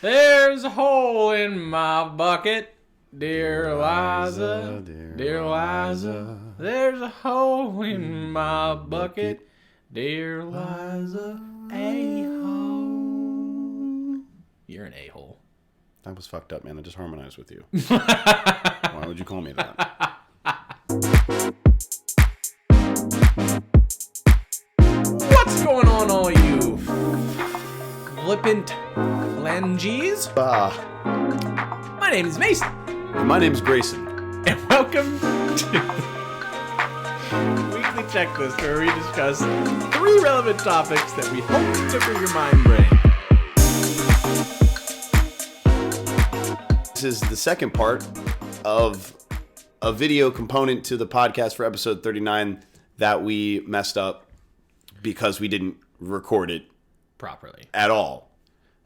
There's a hole in my bucket, dear Eliza, dear Eliza. There's a hole in my bucket, dear Eliza. A-hole. You're an a-hole. That was fucked up, man. I just harmonized with you. Why would you call me that? What's going on, all you flippant phalanges? My name is Mason. And my name's Grayson. And welcome to the Weekly Checklist, where we discuss 3 relevant topics that we hope to tickle your mind brain. This is the second part of a video component to the podcast for episode 39 that we messed up because we didn't record it Properly. at all.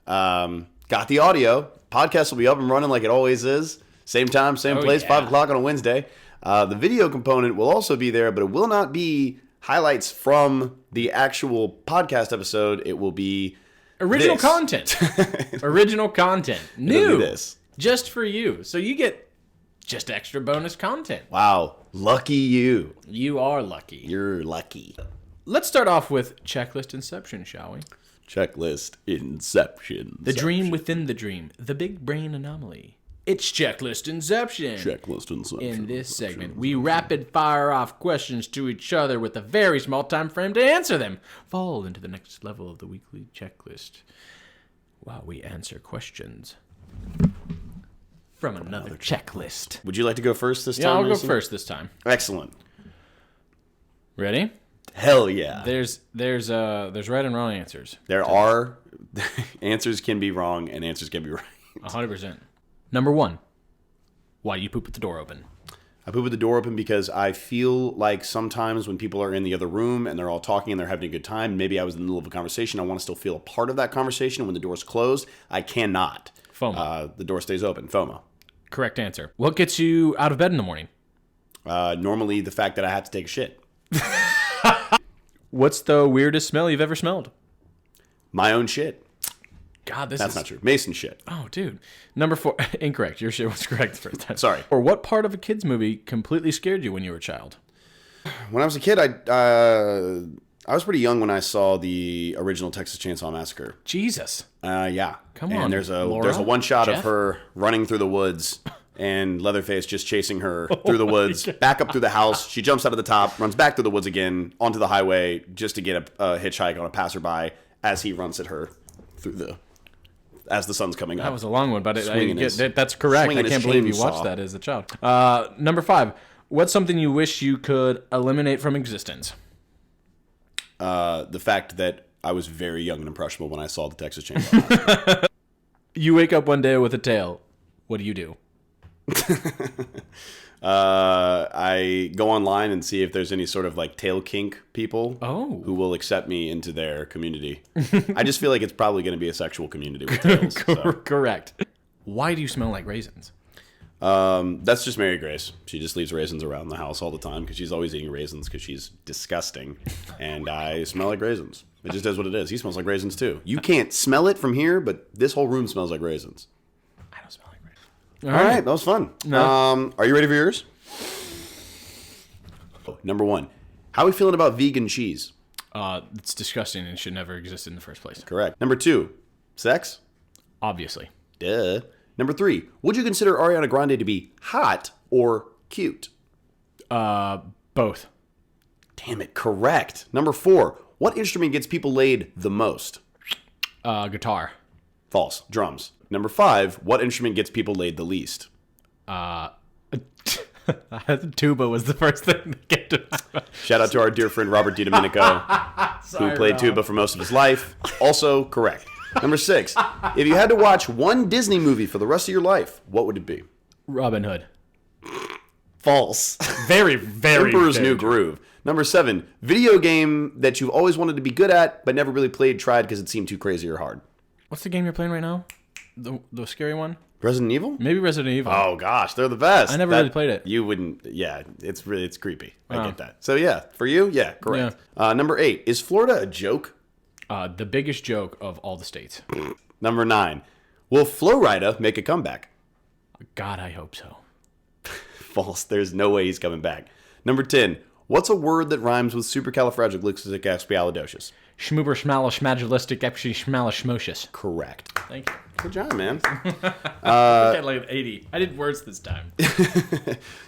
Got the audio. Podcast will be up and running like it always is. Same time, same place, yeah. 5 o'clock on a Wednesday. The video component will also be there, but it will not be highlights from the actual podcast episode. It will be Original this. content. Original content. New. It'll be this. Just for you. So you get just extra bonus content. Wow. Lucky you. You are lucky. You're lucky. Let's start off with checklist inception, shall we? Checklist Inception. The dream within the dream. The big brain anomaly. It's checklist inception. Checklist Inception. In this segment, we rapid fire off questions to each other with a very small time frame to answer them. Fall into the next level of the weekly checklist while we answer questions from another checklist. Would you like to go first this time? Yeah, I'll Mason? go first this time. Excellent. Ready? Hell yeah. There's right and wrong answers. There are answers can be wrong and answers can be right. 100%. Number 1. Why do you poop with the door open? I poop with the door open because I feel like sometimes when people are in the other room and they're all talking and they're having a good time, maybe I was in the middle of a conversation, I want to still feel a part of that conversation. And when the door's closed, I cannot. FOMO. The door stays open. FOMO. Correct answer. What gets you out of bed in the morning? Normally the fact that I have to take a shit. What's the weirdest smell you've ever smelled? My own shit. God, That's not true. Mason shit. Oh, dude. Number 4. Incorrect. Your shit was correct the first time. Sorry. Or what part of a kid's movie completely scared you when you were a child? When I was a kid, I was pretty young when I saw the original Texas Chainsaw Massacre. Jesus. Yeah. Come and on, there's a Laura? one shot Jeff? of her running through the woods and Leatherface just chasing her through the woods, back up through the house. She jumps out of the top, runs back through the woods again, onto the highway just to get a hitchhike on a passerby as he runs at her as the sun's coming up. That was a long one, but that's correct. swinging I his can't believe you chainsaw. watched that as a child. Number 5. What's something you wish you could eliminate from existence? The fact that I was very young and impressionable when I saw the Texas Chainsaw Massacre. You wake up one day with a tail. What do you do? I go online and see if there's any sort of like tail kink people who will accept me into their community. I just feel like it's probably going to be a sexual community with tails. So. Correct. Why do you smell like raisins? That's just Mary Grace. She just leaves raisins around the house all the time because she's always eating raisins because she's disgusting. And I smell like raisins. It just is what it is. He smells like raisins too. You can't smell it from here, but this whole room smells like raisins. I don't smell like raisins. All right, that was fun. No. Are you ready for yours? Number 1. How are we feeling about vegan cheese? It's disgusting and should never exist in the first place. Correct. Number 2. Sex? Obviously. Duh. Number 3. Would you consider Ariana Grande to be hot or cute? Both. Damn it, correct. Number 4. What instrument gets people laid the most? Guitar. False. Drums. Number 5. What instrument gets people laid the least? Tuba was the first thing that came to mind. Shout out to our dear friend Robert DiDomenico, who played Rob. tuba for most of his life. Also correct. Number 6. If you had to watch one Disney movie for the rest of your life, what would it be? Robin Hood. False. Very, very Emperor's very New Groove. Number 7. Video game that you've always wanted to be good at, but never really tried because it seemed too crazy or hard. What's the game you're playing right now? The scary one? Resident Evil? Maybe Resident Evil. Oh gosh, they're the best. I never really played it. You wouldn't. Yeah, it's creepy. I get that. So yeah, for you, yeah, correct. Number 8. Is Florida a joke? The biggest joke of all the states. Number 9. Will Flo Rida make a comeback? God, I hope so. False. There's no way he's coming back. Number 10. What's a word that rhymes with supercalifragilisticexpialidocious? Schmoober schmalish schmalish. Correct. Thank you. Good job, man. I got like 80. I did worse this time.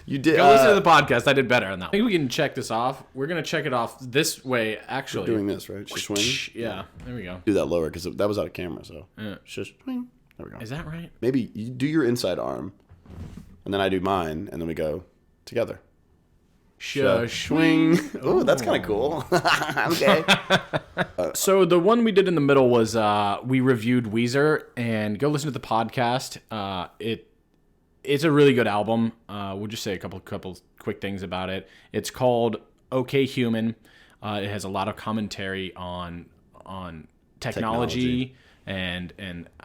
You did. Go listen to the podcast. I did better on that. I think we can check this off. We're going to check it off this way, actually. Doing this, right? Swing. Yeah, there we go. Do that lower because that was out of camera. So just swing. There we go. Is that right? Maybe you do your inside arm, and then I do mine, and then we go together. Swing. Oh, that's kind of cool. Okay. So the one we did in the middle was we reviewed Weezer, and go listen to the podcast. It's a really good album. We'll just say a couple quick things about it. It's called OK Human. It has a lot of commentary on technology. And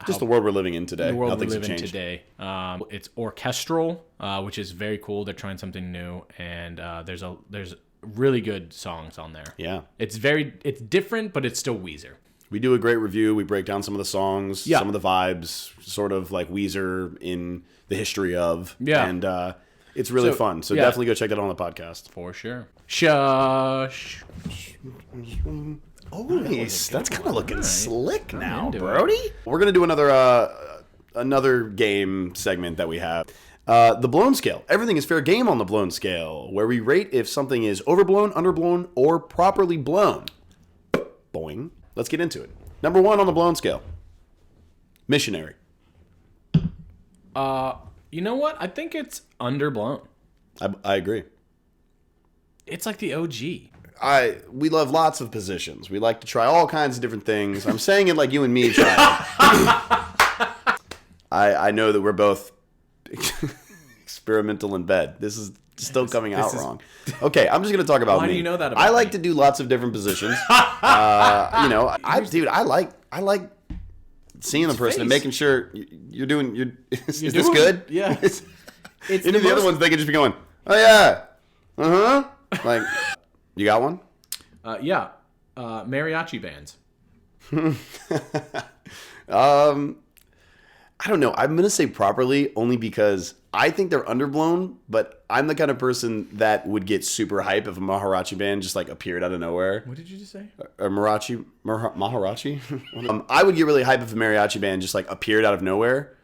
just the world we're living in today. The world we Nothing's live in changed. today. It's orchestral, which is very cool. They're trying something new, and there's really good songs on there. Yeah, it's different, but it's still Weezer. We do a great review. We break down some of the songs, some of the vibes, sort of like Weezer in the history of. Yeah, and it's really fun. So definitely go check that out on the podcast for sure. Shush. Oh, nice. That's kind of looking slick now, Brody. We're going to do another game segment that we have. The blown scale. Everything is fair game on the blown scale, where we rate if something is overblown, underblown, or properly blown. Boing. Let's get into it. Number 1 on the blown scale. Missionary. You know what? I think it's underblown. I agree. It's like the OG. We love lots of positions. We like to try all kinds of different things. I'm saying it like you and me try. I know that we're both experimental in bed. This is still coming out wrong. Okay, I'm just going to talk about me. Why do you know that about I like to do lots of different positions. I like seeing the person and making sure you're doing. Is this good? Yeah. It's the other ones, they could just be going, oh yeah, like. You got one? Yeah. Mariachi bands. I don't know. I'm going to say properly only because I think they're underblown, but I'm the kind of person that would get super hype if a Maharachi band just like appeared out of nowhere. What did you just say? A Maharachi? I would get really hype if a mariachi band just like appeared out of nowhere.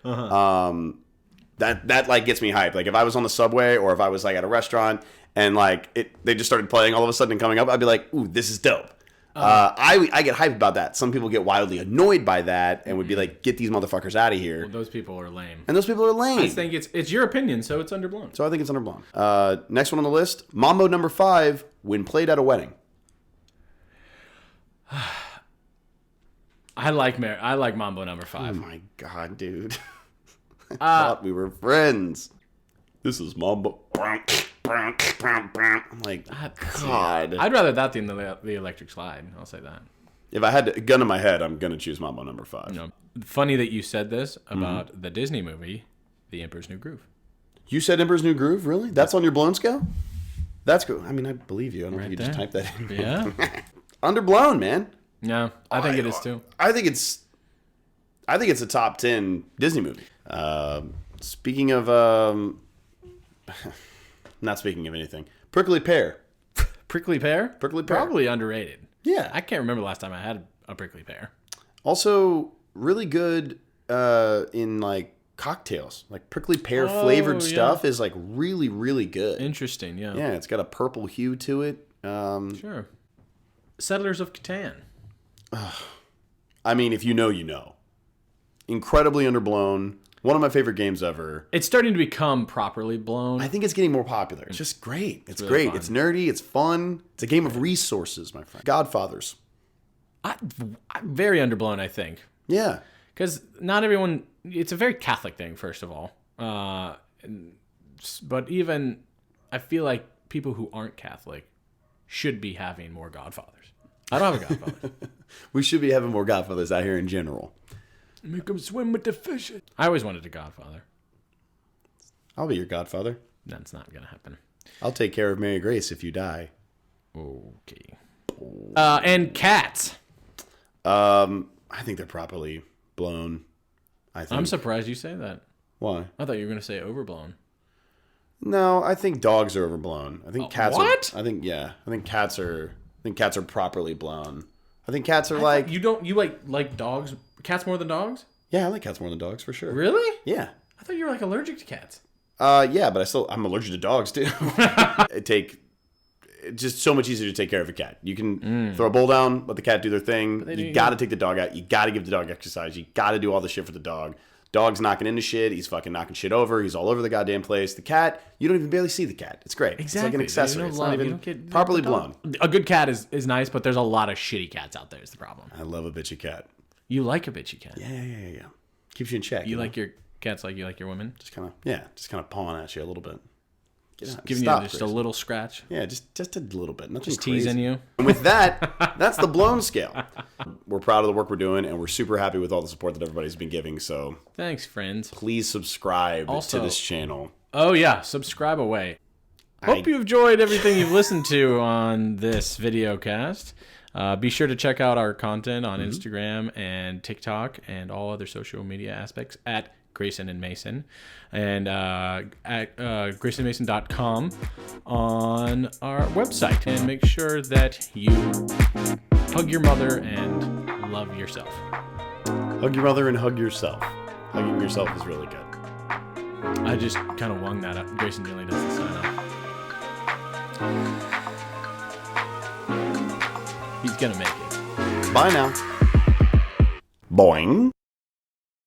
That like gets me hyped. Like if I was on the subway or if I was like at a restaurant and like they just started playing all of a sudden and coming up, I'd be like, ooh, this is dope. I get hyped about that. Some people get wildly annoyed by that and would be like, get these motherfuckers out of here. Well, those people are lame. And those people are lame. I think it's your opinion, so it's underblown. So I think it's underblown. Next one on the list, Mambo number 5, when played at a wedding. I like Mambo number 5. Oh my god, dude. I thought we were friends. This is Mambo. I'm like, God. I'd rather that than the electric slide. I'll say that. If I had a gun in my head, I'm going to choose Mambo number 5. No. Funny that you said this about the Disney movie, The Emperor's New Groove. You said Emperor's New Groove? Really? That's on your blown scale? That's cool. I mean, I believe you. I don't think you just typed that in. Yeah. Underblown, man. No, I think it is too. I think it's a top 10 Disney movie. Speaking of... not speaking of anything. Prickly Pear. Prickly Pear? Prickly Pear. Probably underrated. Yeah. I can't remember the last time I had a prickly pear. Also, really good in like cocktails. Like prickly pear flavored stuff is like really, really good. Interesting, yeah. Yeah, it's got a purple hue to it. Sure. Settlers of Catan. I mean, if you know, you know. Incredibly underblown. One of my favorite games ever. It's starting to become properly blown. I think it's getting more popular. It's just great. It's really great. Fun. It's nerdy. It's fun. It's a game of resources, my friend. Godfathers. I'm very underblown, I think. Yeah. Because not everyone... It's a very Catholic thing, first of all. But even... I feel like people who aren't Catholic should be having more Godfathers. I don't have a Godfather. We should be having more Godfathers out here in general. Make them swim with the fish. I always wanted a Godfather. I'll be your Godfather. That's not going to happen. I'll take care of Mary Grace if you die. Okay. And cats. I think they're properly blown. I think. I'm surprised you say that. Why? I thought you were going to say overblown. No, I think dogs are overblown. I think cats what? are. I think cats are. I think cats are properly blown. I think cats are like. You like dogs, cats more than dogs? Yeah, I like cats more than dogs for sure. Really? Yeah. I thought you were like allergic to cats. Yeah, but I'm allergic to dogs too. It's just so much easier to take care of a cat. You can throw a bowl down, let the cat do their thing. You got to take the dog out. You got to give the dog exercise. You got to do all the shit for the dog. Dog's knocking into shit. He's fucking knocking shit over. He's all over the goddamn place. The cat, you don't even barely see the cat. It's great. Exactly. It's like an accessory. It's not even properly blown. A good cat is nice, but there's a lot of shitty cats out there is the problem. I love a bitchy cat. You like a bitchy cat. Yeah. Keeps you in check. You like your cats like you like your women? Just kind of pawing at you a little bit. Giving you just a little scratch. Yeah, just a little bit. Nothing Just crazy. teasing you. And with that, that's the blown scale. We're proud of the work we're doing, and we're super happy with all the support that everybody's been giving. So thanks, friends. Please subscribe to this channel. Oh yeah, subscribe away. Hope you enjoyed everything you've listened to on this video cast. Be sure to check out our content on Instagram and TikTok and all other social media aspects at Grayson and Mason, and at graysonmason.com on our website. And make sure that you hug your mother and love yourself. Hug your mother and hug yourself. Hugging yourself is really good. I just kind of wung that up. Grayson generally does the sign off. He's gonna make it. Bye now. Boing.